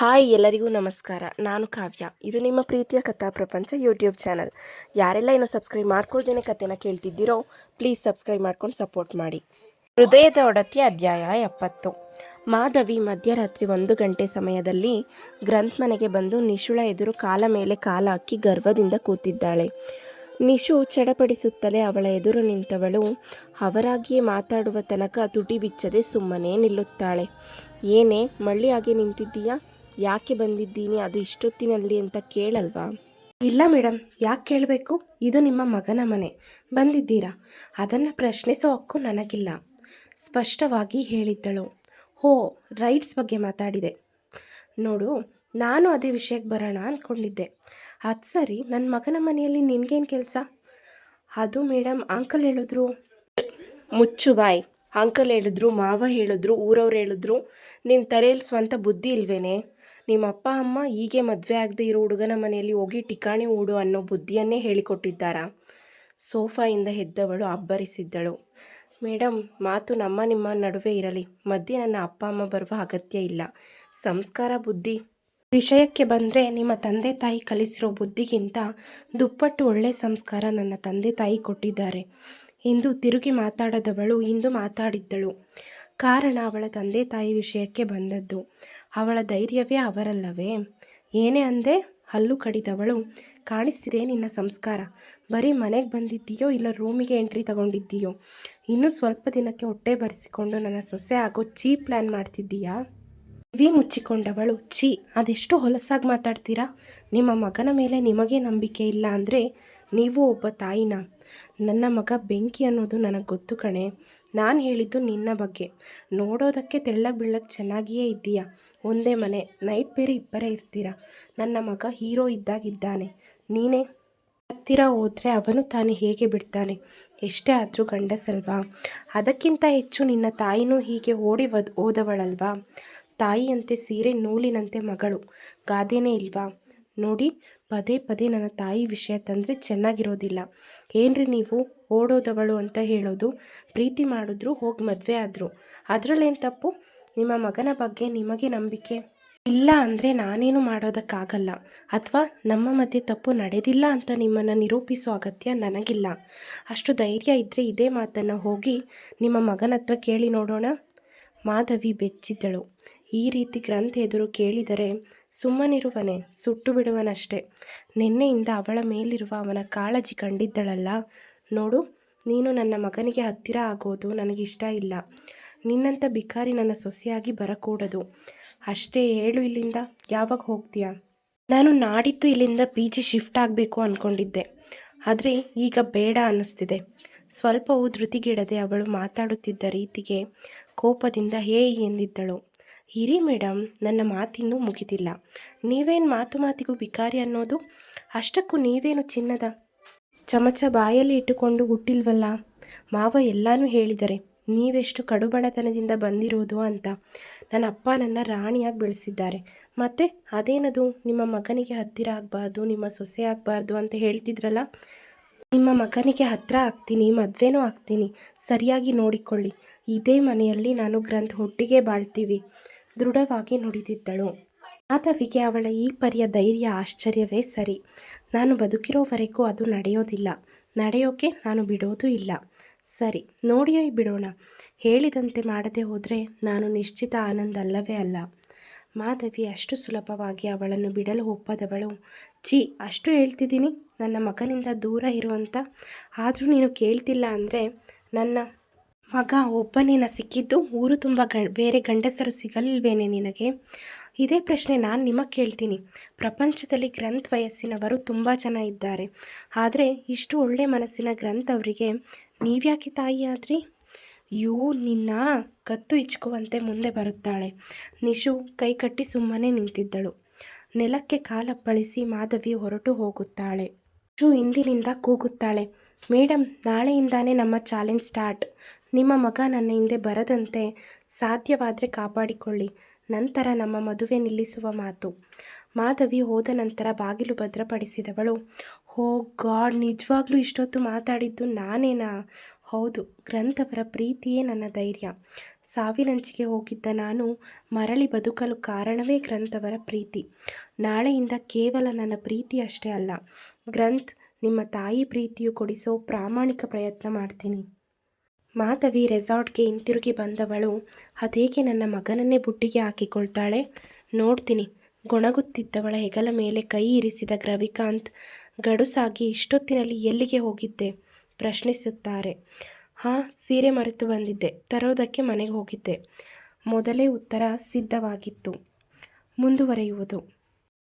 Hi ಎಲ್ಲರಿಗೂ ನಮಸ್ಕಾರ. ನಾನು ಕಾವ್ಯ. ಇದು ನಿಮ್ಮ ಪ್ರೀತಿಯ ಕಥಾ ಪ್ರಪಂಚ ಯೂಟ್ಯೂಬ್ ಚಾನಲ್. ಯಾರೆಲ್ಲ ಏನೋ ಸಬ್ಸ್ಕ್ರೈಬ್ ಮಾಡ್ಕೊಳ್ದೇನೆ ಕಥೆನ ಕೇಳ್ತಿದ್ದೀರೋ ಪ್ಲೀಸ್ ಸಬ್ಸ್ಕ್ರೈಬ್ ಮಾಡ್ಕೊಂಡು ಸಪೋರ್ಟ್ ಮಾಡಿ. ಹೃದಯದ ಒಡತಿ ಅಧ್ಯಾಯ 70. ಮಾಧವಿ ಮಧ್ಯರಾತ್ರಿ 1 ಗಂಟೆ ಸಮಯದಲ್ಲಿ ಗ್ರಂಥ್ಮನೆಗೆ ಬಂದು ನಿಶುಳ ಎದುರು ಕಾಲ ಮೇಲೆ ಕಾಲ ಹಾಕಿ ಗರ್ವದಿಂದ ಕೂತಿದ್ದಾಳೆ. ನಿಶು ಚಡಪಡಿಸುತ್ತಲೇ ಅವಳ ಎದುರು ನಿಂತವಳು ಅವರಾಗಿಯೇ ಮಾತಾಡುವ ತನಕ ತುಟಿ ಬಿಚ್ಚದೆ ಸುಮ್ಮನೆ ನಿಲ್ಲುತ್ತಾಳೆ. ಏನೇ ಮಳ್ಳಿ ಹಾಗೆ ನಿಂತಿದ್ದೀಯಾ? ಯಾಕೆ ಬಂದಿದ್ದೀನಿ, ಅದು ಇಷ್ಟೊತ್ತಿನಲ್ಲಿ ಅಂತ ಕೇಳಲ್ವಾ? ಇಲ್ಲ ಮೇಡಮ್, ಯಾಕೆ ಕೇಳಬೇಕು? ಇದು ನಿಮ್ಮ ಮಗನ ಮನೆ, ಬಂದಿದ್ದೀರಾ, ಅದನ್ನು ಪ್ರಶ್ನಿಸೋ ಹಕ್ಕು ನನಗಿಲ್ಲ, ಸ್ಪಷ್ಟವಾಗಿ ಹೇಳಿದ್ದಳು. ಹೋ, ರೈಟ್ಸ್ ಬಗ್ಗೆ ಮಾತಾಡಿದೆ ನೋಡು, ನಾನು ಅದೇ ವಿಷಯಕ್ಕೆ ಬರೋಣ ಅಂದ್ಕೊಂಡಿದ್ದೆ. ಅದು ಸರಿ, ನನ್ನ ಮಗನ ಮನೆಯಲ್ಲಿ ನಿನಗೇನು ಕೆಲಸ? ಅದು ಮೇಡಮ್, ಅಂಕಲ್ ಹೇಳಿದ್ರು. ಮುಚ್ಚು ಬಾಯ್. ಅಂಕಲ್ ಹೇಳಿದ್ರು, ಮಾವ ಹೇಳಿದ್ರು, ಊರವ್ರು ಹೇಳಿದ್ರು, ನಿನ್ನ ತಲೆಯಲ್ಲಿ ಸ್ವಂತ ಬುದ್ಧಿ ಇಲ್ವೇನೆ? ನಿಮ್ಮ ಅಪ್ಪ ಅಮ್ಮ ಹೀಗೆ ಮದುವೆ ಆಗದೆ ಇರೋ ಹುಡುಗನ ಮನೆಯಲ್ಲಿ ಹೋಗಿ ಠಿಕಾಣಿ ಹೂಡು ಅನ್ನೋ ಬುದ್ಧಿಯನ್ನೇ ಹೇಳಿಕೊಟ್ಟಿದ್ದಾರಾ? ಸೋಫಾಯಿಂದ ಎದ್ದವಳು ಅಬ್ಬರಿಸಿದ್ದಳು. ಮೇಡಮ್, ಮಾತು ನಮ್ಮ ನಿಮ್ಮ ನಡುವೆ ಇರಲಿ, ಮಧ್ಯೆ ನನ್ನ ಅಪ್ಪ ಅಮ್ಮ ಬರುವ ಅಗತ್ಯ ಇಲ್ಲ. ಸಂಸ್ಕಾರ ಬುದ್ಧಿ ವಿಷಯಕ್ಕೆ ಬಂದರೆ, ನಿಮ್ಮ ತಂದೆ ತಾಯಿ ಕಲಿಸಿರೋ ಬುದ್ಧಿಗಿಂತ ದುಪ್ಪಟ್ಟು ಒಳ್ಳೆಯ ಸಂಸ್ಕಾರ ನನ್ನ ತಂದೆ ತಾಯಿ ಕೊಟ್ಟಿದ್ದಾರೆ ಎಂದು ತಿರುಗಿ ಮಾತಾಡದವಳು ಇಂದು ಮಾತಾಡಿದ್ದಳು. ಕಾರಣ ಅವಳ ತಂದೆ ತಾಯಿ ವಿಷಯಕ್ಕೆ ಬಂದದ್ದು. ಅವಳ ಧೈರ್ಯವೇ ಅವರಲ್ಲವೇ? ಏನೇ ಅಂದೆ? ಹಲ್ಲು ಕಡಿದವಳು. ಕಾಣಿಸ್ತಿದೆ ನಿನ್ನ ಸಂಸ್ಕಾರ. ಬರೀ ಮನೆಗೆ ಬಂದಿದ್ದೀಯೋ ಇಲ್ಲ ರೂಮಿಗೆ ಎಂಟ್ರಿ ತಗೊಂಡಿದ್ದೀಯೋ? ಇನ್ನೂ ಸ್ವಲ್ಪ ದಿನಕ್ಕೆ ಹೊಟ್ಟೆ ಬರೆಸಿಕೊಂಡು ನನ್ನ ಸೊಸೆ ಆಗೋ ಚೀಪ್ ಪ್ಲ್ಯಾನ್ ಮಾಡ್ತಿದ್ದೀಯಾ? ಕಿವಿ ಮುಚ್ಚಿಕೊಂಡವಳು. ಛೀ, ಅದೆಷ್ಟು ಹೊಲಸಾಗಿ ಮಾತಾಡ್ತೀರಾ? ನಿಮ್ಮ ಮಗನ ಮೇಲೆ ನಿಮಗೆ ನಂಬಿಕೆ ಇಲ್ಲ ಅಂದರೆ ನೀವು ಒಬ್ಬ ತಾಯಿನ? ನನ್ನ ಮಗ ಬೆಂಕಿ ಅನ್ನೋದು ನನಗೆ ಗೊತ್ತು ಕಣೆ. ನಾನು ಹೇಳಿದ್ದು ನಿನ್ನ ಬಗ್ಗೆ. ನೋಡೋದಕ್ಕೆ ತೆಳ್ಳಗೆ ಬೆಳ್ಳಗೆ ಚೆನ್ನಾಗಿಯೇ ಇದ್ದೀಯಾ. ಒಂದೇ ಮನೆ, ನೈಟ್ ಬೇರೆ ಇಬ್ಬರೇ ಇರ್ತೀರಾ. ನನ್ನ ಮಗ ಹೀರೋ ಇದ್ದಾಗಿದ್ದಾನೆ. ನೀನೇ ಹತ್ತಿರ ಹೋದರೆ ಅವನು ತಾನೇ ಹೇಗೆ ಬಿಡ್ತಾನೆ? ಎಷ್ಟೇ ಆದರೂ ಗಂಡಸಲ್ವಾ? ಅದಕ್ಕಿಂತ ಹೆಚ್ಚು ನಿನ್ನ ತಾಯಿನೂ ಹೀಗೆ ಓಡಿ ಹೋದವಳಲ್ವಾ? ತಾಯಿಯಂತೆ ಸೀರೆ, ನೂಲಿನಂತೆ ಮಗಳು. ಗಾದೆನೇ ಇಲ್ವಾ? ನೋಡಿ, ಪದೇ ಪದೇ ನನ್ನ ತಾಯಿ ವಿಷಯ ತಂದರೆ ಚೆನ್ನಾಗಿರೋದಿಲ್ಲ. ಏನ್ರಿ ನೀವು ಓಡೋದವಳು ಅಂತ ಹೇಳೋದು? ಪ್ರೀತಿ ಮಾಡಿದ್ರು, ಹೋಗಿ ಮದುವೆ ಆದರು, ಅದರಲ್ಲೇನು ತಪ್ಪು? ನಿಮ್ಮ ಮಗನ ಬಗ್ಗೆ ನಿಮಗೆ ನಂಬಿಕೆ ಇಲ್ಲ ಅಂದರೆ ನಾನೇನು ಮಾಡೋದಕ್ಕಾಗಲ್ಲ. ಅಥವಾ ನಮ್ಮ ಮಧ್ಯೆ ತಪ್ಪು ನಡೆದಿಲ್ಲ ಅಂತ ನಿಮ್ಮನ್ನು ನಿರೂಪಿಸೋ ಅಗತ್ಯ ನನಗಿಲ್ಲ. ಅಷ್ಟು ಧೈರ್ಯ ಇದ್ದರೆ ಇದೇ ಮಾತನ್ನು ಹೋಗಿ ನಿಮ್ಮ ಮಗನ ಹತ್ರ ಕೇಳಿ ನೋಡೋಣ. ಮಾಧವಿ ಬೆಚ್ಚಿದ್ದಳು. ಈ ರೀತಿ ಗ್ರಂಥ ಎದುರು ಕೇಳಿದರೆ ಸುಮ್ಮನಿರುವನೆ, ಸುಟ್ಟು ಬಿಡುವನಷ್ಟೇ. ನಿನ್ನೆಯಿಂದ ಅವಳ ಮೇಲಿರುವ ಅವನ ಕಾಳಜಿ ಕಂಡಿದ್ದಳಲ್ಲ. ನೋಡು, ನೀನು ನನ್ನ ಮಗನಿಗೆ ಹತ್ತಿರ ಆಗೋದು ನನಗಿಷ್ಟ ಇಲ್ಲ. ನಿನ್ನಂಥ ಬಿಕಾರಿ ನನ್ನ ಸೊಸೆಯಾಗಿ ಬರಕೂಡದು. ಅಷ್ಟೇ, ಹೇಳು ಇಲ್ಲಿಂದ. ಯಾವಾಗ ಹೋಗ್ತೀಯಾ? ನಾನು ನಾಡಿದ್ದು ಇಲ್ಲಿಂದ PG ಶಿಫ್ಟ್ ಆಗಬೇಕು ಅಂದ್ಕೊಂಡಿದ್ದೆ, ಆದರೆ ಈಗ ಬೇಡ ಅನ್ನಿಸ್ತಿದೆ. ಸ್ವಲ್ಪವೂ ಧೃತಿಗಿಡದೆ ಅವಳು ಮಾತಾಡುತ್ತಿದ್ದ ರೀತಿಗೆ ಕೋಪದಿಂದ ಹೇ ಎಂದಿದ್ದಳು. ಇರಿ ಮೇಡಮ್, ನನ್ನ ಮಾತಿನ್ನೂ ಮುಗಿದಿಲ್ಲ. ನೀವೇನು ಮಾತು ಮಾತಿಗೂ ಬಿಕಾರಿ ಅನ್ನೋದು? ಅಷ್ಟಕ್ಕೂ ನೀವೇನು ಚಿನ್ನದ ಚಮಚ ಬಾಯಲ್ಲಿ ಇಟ್ಟುಕೊಂಡು ಹುಟ್ಟಿಲ್ವಲ್ಲ? ಮಾವ ಎಲ್ಲನೂ ಹೇಳಿದರೆ ನೀವೆಷ್ಟು ಕಡುಬಡತನದಿಂದ ಬಂದಿರೋದು ಅಂತ. ನನ್ನ ಅಪ್ಪ ನನ್ನ ರಾಣಿಯಾಗಿ ಬೆಳೆಸಿದ್ದಾರೆ. ಮತ್ತು ಅದೇನದು, ನಿಮ್ಮ ಮಗನಿಗೆ ಹತ್ತಿರ ಆಗಬಾರ್ದು, ನಿಮ್ಮ ಸೊಸೆ ಆಗಬಾರ್ದು ಅಂತ ಹೇಳ್ತಿದ್ರಲ್ಲ? ನಿಮ್ಮ ಮಗನಿಗೆ ಹತ್ತಿರ ಆಗ್ತೀನಿ, ಮದುವೆನೂ ಆಗ್ತೀನಿ. ಸರಿಯಾಗಿ ನೋಡಿಕೊಳ್ಳಿ. ಇದೇ ಮನೆಯಲ್ಲಿ ನಾನು ಗ್ರಂಥ ಒಟ್ಟಿಗೆ ಬಾಳ್ತೀವಿ, ದೃಢವಾಗಿ ನುಡಿದಿದ್ದಳು. ಮಾಧವಿಗೆ ಅವಳ ಈ ಪರಿಯ ಧೈರ್ಯ ಆಶ್ಚರ್ಯವೇ ಸರಿ. ನಾನು ಬದುಕಿರೋವರೆಗೂ ಅದು ನಡೆಯೋದಿಲ್ಲ, ನಡೆಯೋಕೆ ನಾನು ಬಿಡೋದು ಇಲ್ಲ. ಸರಿ, ನೋಡಿಯೇ ಬಿಡೋಣ. ಹೇಳಿದಂತೆ ಮಾಡದೆ ಹೋದರೆ ನಾನು ನಿಶ್ಚಿತ ಆನಂದ ಅಲ್ಲವೇ ಅಲ್ಲ. ಮಾಧವಿ ಅಷ್ಟು ಸುಲಭವಾಗಿ ಅವಳನ್ನು ಬಿಡಲು ಒಪ್ಪದವಳು. ಛೀ, ಅಷ್ಟು ಹೇಳ್ತಿದ್ದೀನಿ ನನ್ನ ಮಗನಿಂದ ದೂರ ಇರುವಂತ. ಆದರೂ ನೀನು ಕೇಳ್ತಿಲ್ಲ ಅಂದರೆ ನನ್ನ ಮಗ ಒಬ್ಬನೇನ ಸಿಕ್ಕಿದ್ದು? ಊರು ತುಂಬ ಬೇರೆ ಗಂಡಸರು ಸಿಗಲ್ವೇನೆ ನಿನಗೆ? ಇದೇ ಪ್ರಶ್ನೆ ನಾನು ನಿಮಗೆ ಕೇಳ್ತೀನಿ. ಪ್ರಪಂಚದಲ್ಲಿ ಗ್ರಂಥ ವಯಸ್ಸಿನವರು ತುಂಬ ಜನ ಇದ್ದಾರೆ, ಆದರೆ ಇಷ್ಟು ಒಳ್ಳೆ ಮನಸ್ಸಿನ ಗ್ರಂಥ ಅವರಿಗೆ ನೀವ್ಯಾಕೆ ತಾಯಿ ಆದ್ರಿ? ನಿನ್ನ ಕತ್ತು ಇಚ್ಕುವಂತೆ ಮುಂದೆ ಬರುತ್ತಾಳೆ. ನಿಶು ಕೈಕಟ್ಟಿ ಸುಮ್ಮನೆ ನಿಂತಿದ್ದಳು. ನೆಲಕ್ಕೆ ಕಾಲಪ್ಪಳಿಸಿ ಮಾಧವಿ ಹೊರಟು ಹೋಗುತ್ತಾಳೆ. ನಿಶು ಹಿಂದಿನಿಂದ ಕೂಗುತ್ತಾಳೆ. ಮೇಡಮ್, ನಾಳೆಯಿಂದಾನೇ ನಮ್ಮ ಚಾಲೆಂಜ್ ಸ್ಟಾರ್ಟ್. ನಿಮ್ಮ ಮಗ ನನ್ನ ಹಿಂದೆ ಬರದಂತೆ ಸಾಧ್ಯವಾದರೆ ಕಾಪಾಡಿಕೊಳ್ಳಿ. ನಂತರ ನಮ್ಮ ಮದುವೆ ನಿಲ್ಲಿಸುವ ಮಾತು. ಮಾಧವಿ ಹೋದ ನಂತರ ಬಾಗಿಲು ಭದ್ರಪಡಿಸಿದವಳು. ಓ ಗಾಡ್, ನಿಜವಾಗ್ಲೂ ಇಷ್ಟೊತ್ತು ಮಾತಾಡಿದ್ದು ನಾನೇನಾ? ಹೌದು, ಗ್ರಂಥವರ ಪ್ರೀತಿಯೇ ನನ್ನ ಧೈರ್ಯ. ಸಾವಿನಂಚಿಗೆ ಹೋಗಿದ್ದ ನಾನು ಮರಳಿ ಬದುಕಲು ಕಾರಣವೇ ಗ್ರಂಥವರ ಪ್ರೀತಿ. ನಾಳೆಯಿಂದ ಕೇವಲ ನನ್ನ ಪ್ರೀತಿ ಅಷ್ಟೇ ಅಲ್ಲ, ಗ್ರಂಥ್ ನಿಮ್ಮ ತಾಯಿ ಪ್ರೀತಿಯು ಕೊಡಿಸೋ ಪ್ರಾಮಾಣಿಕ ಪ್ರಯತ್ನ ಮಾಡ್ತೀನಿ. ಮಾಧವಿ ರೆಸಾರ್ಟ್ಗೆ ಹಿಂತಿರುಗಿ ಬಂದವಳು ಅದೇಕೆ ನನ್ನ ಮಗನನ್ನೇ ಬುಟ್ಟಿಗೆ ಹಾಕಿಕೊಳ್ತಾಳೆ ನೋಡ್ತೀನಿ. ಗೊಣಗುತ್ತಿದ್ದವಳ ಹೆಗಲ ಮೇಲೆ ಕೈ ಇರಿಸಿದ ರವಿಕಾಂತ್ ಗಡುಸಾಗಿ ಇಷ್ಟೊತ್ತಿನಲ್ಲಿ ಎಲ್ಲಿಗೆ ಹೋಗಿದ್ದೆ ಪ್ರಶ್ನಿಸುತ್ತಾರೆ. ಸೀರೆ ಮರೆತು ಬಂದಿದ್ದೆ, ತರೋದಕ್ಕೆ ಮನೆಗೆ ಹೋಗಿದ್ದೆ. ಮೊದಲೇ ಉತ್ತರ ಸಿದ್ಧವಾಗಿತ್ತು. ಮುಂದುವರೆಯುವುದು.